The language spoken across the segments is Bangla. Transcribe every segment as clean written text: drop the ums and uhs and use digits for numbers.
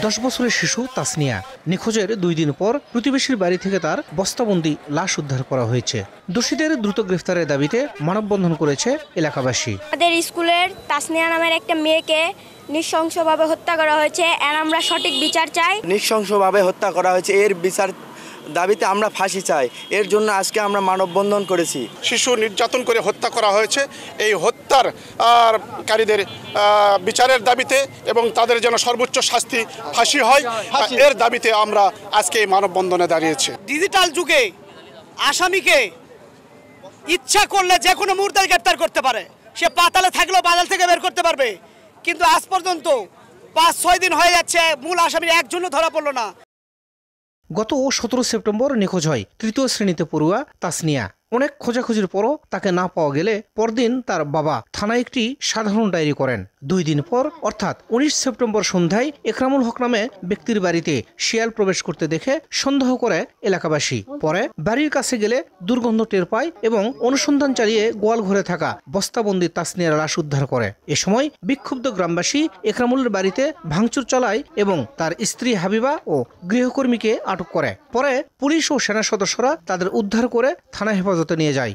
10 বছরের শিশু তাসনিয়া নিখোঁজের 2 দিন পর প্রতিবেশীর বাড়ি থেকে তার বস্তাবন্দি লাশ উদ্ধার করা হয়েছে। দোষীদের দ্রুত গ্রেফতারের দাবিতে মানববন্ধন করেছে এলাকাবাসী। আমাদের স্কুলের তাসনিয়া নামের একটা মেয়েকে নৃশংসভাবে হত্যা করা হয়েছে, আর আমরা সঠিক বিচার চাই। নৃশংসভাবে হত্যা করা হয়েছে, এর বিচার দাবিতে আমরা ফাঁসি চাই। এর জন্য আজকে আমরা মানববন্ধন করেছি। শিশু নির্যাতন করে হত্যা করা হয়েছে, এই হত্যার কারীদের বিচারের দাবিতে এবং তাদের যেন সর্বোচ্চ শাস্তি ফাঁসি হয়, এর দাবিতে আমরা আজকে এই মানববন্ধনে দাঁড়িয়েছি। ডিজিটাল যুগে আসামিকে ইচ্ছা করলে যে কোনো মুহূর্তে গ্রেফতার করতে পারে, সে পাতালে থাকলেও বাজার থেকে বের করতে পারবে, কিন্তু আজ পর্যন্ত 5-6 দিন হয়ে যাচ্ছে মূল আসামির একজনও ধরা পড়লো না। গত 17 সেপ্টেম্বর নিখোঁজ হয় তৃতীয় শ্রেণীতে পড়ুয়া তাসনিয়া। অনেক খোঁজাখুঁজির পরও তাকে না পাওয়া গেলে পরদিন তার বাবা থানায় একটি সাধারণ ডায়েরি করেন। 2 দিন পর অর্থাৎ 19 সেপ্টেম্বর সন্ধ্যায় একরামুল হক নামে ব্যক্তির বাড়িতে শিয়াল প্রবেশ করতে দেখে সন্দেহ করে এলাকাবাসী। পরে বাড়ির কাছে গেলে দুর্গন্ধ টের পায় এবং অনুসন্ধান চালিয়ে গোয়াল ঘরে থাকা বস্তাবন্দি তাসনিয়ার লাশ উদ্ধার করে। এ সময় বিক্ষুব্ধ গ্রামবাসী একরামুলের বাড়িতে ভাঙচুর চালায় এবং তার স্ত্রী হাবিবা ও গৃহকর্মীকে আটক করে। পরে পুলিশ ও সেনা সদস্যরা তাদের উদ্ধার করে থানা হেফাজতে নিয়ে যায়।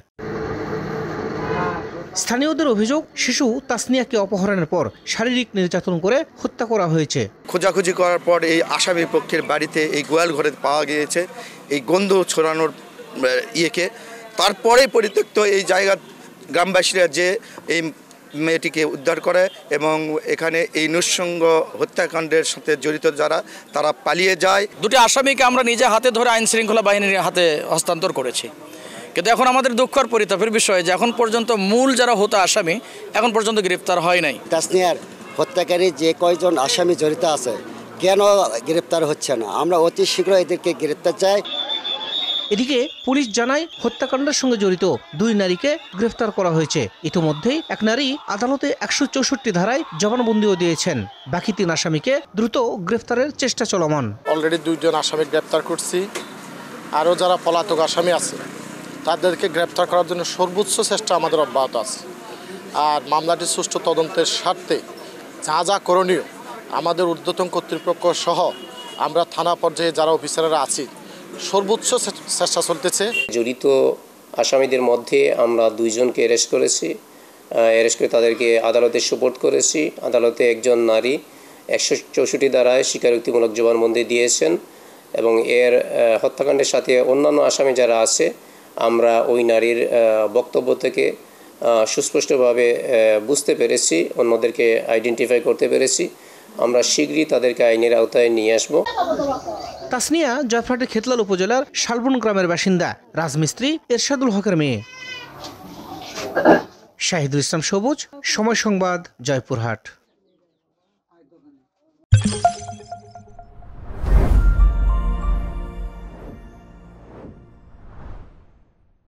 স্থানীয়দের অভিযোগ, শিশু তাসনিয়াকে অপহরণের পর শারীরিক নির্যাতন করে হত্যা করা হয়েছে। খোঁজাখুঁজি করার পর এই আসামি পক্ষের বাড়িতে এই গোয়াল ঘরে পাওয়া গিয়েছে এই গন্ধ ছড়ানোর ইয়েকে। তারপরে পরিত্যক্ত এই জায়গা গ্রামবাসীরা যে এই মেয়েটিকে উদ্ধার করে এবং এখানে এই নৃশংস হত্যাকাণ্ডের সাথে জড়িত যারা তারা পালিয়ে যায়। 2টি আসামিকে আমরা নিজে হাতে ধরে আইন শৃঙ্খলা বাহিনীর হাতে হস্তান্তর করেছি, কিন্তু এখন আমাদের দুঃখ আর পরিতাপের বিষয় যে এখন পর্যন্ত মূল যারা হত্যা আসামি এখন পর্যন্ত গ্রেফতার হয় নাই। তাসনিয়ার হত্যাকারী যে কয়জন আসামি জড়িত আছে কেন গ্রেফতার হচ্ছে না? আমরা অতি শীঘ্র এদেরকে গ্রেফতার চাই। এদিকে পুলিশ জানায় হত্যাকাণ্ডের সঙ্গে জড়িত 2 নারীকে গ্রেফতার করা হয়েছে। ইতিমধ্যেই এক নারী আদালতে 164 ধারায় জবানবন্দিও দিয়েছেন। বাকি 3 আসামিকে দ্রুত গ্রেফতারের চেষ্টা চলমান। অলরেডি 2 জন আসামি গ্রেপ্তার করছি, আরও যারা পলাতক আসামি আছে তাদেরকে গ্রেপ্তার করার জন্য সর্বোচ্চ চেষ্টা আমাদের অব্যাহত আছে। আর মামলাটির সুষ্ঠু তদন্তের স্বার্থে যা যা করণীয় আমাদের ঊর্ধ্বতন কর্তৃপক্ষ সহ আমরা থানা পর্যায়ে যারা অফিসাররা আছি সর্বোচ্চ চেষ্টা চলতেছে। জড়িত আসামিদের মধ্যে আমরা 2 জনকে অ্যারেস্ট করেছি। অ্যারেস্ট করে তাদেরকে আদালতে সুপোর্ট করেছি। আদালতে একজন নারী 164 ধারায় স্বীকারোক্তিমূলক জবানবন্দি দিয়েছেন এবং এর হত্যাকাণ্ডের সাথে অন্যান্য আসামি যারা আছে আমরা ওই নারীর বক্তব্য থেকে সুস্পষ্টভাবে বুঝতে পেরেছি, অন্যদেরকে আইডেন্টিফাই করতে পেরেছি। আমরা শীঘ্রই তাদেরকে আইনের আওতায় নিয়ে আসব। তাসনিয়া জয়ফ্রাটের খেতলাল উপজেলার শালবন গ্রামের বাসিন্দা রাজমিস্ত্রি এরশাদুল হকের মেয়ে। শাহিদুল ইসলাম সবুজ, সময় সংবাদ, জয়পুরহাট।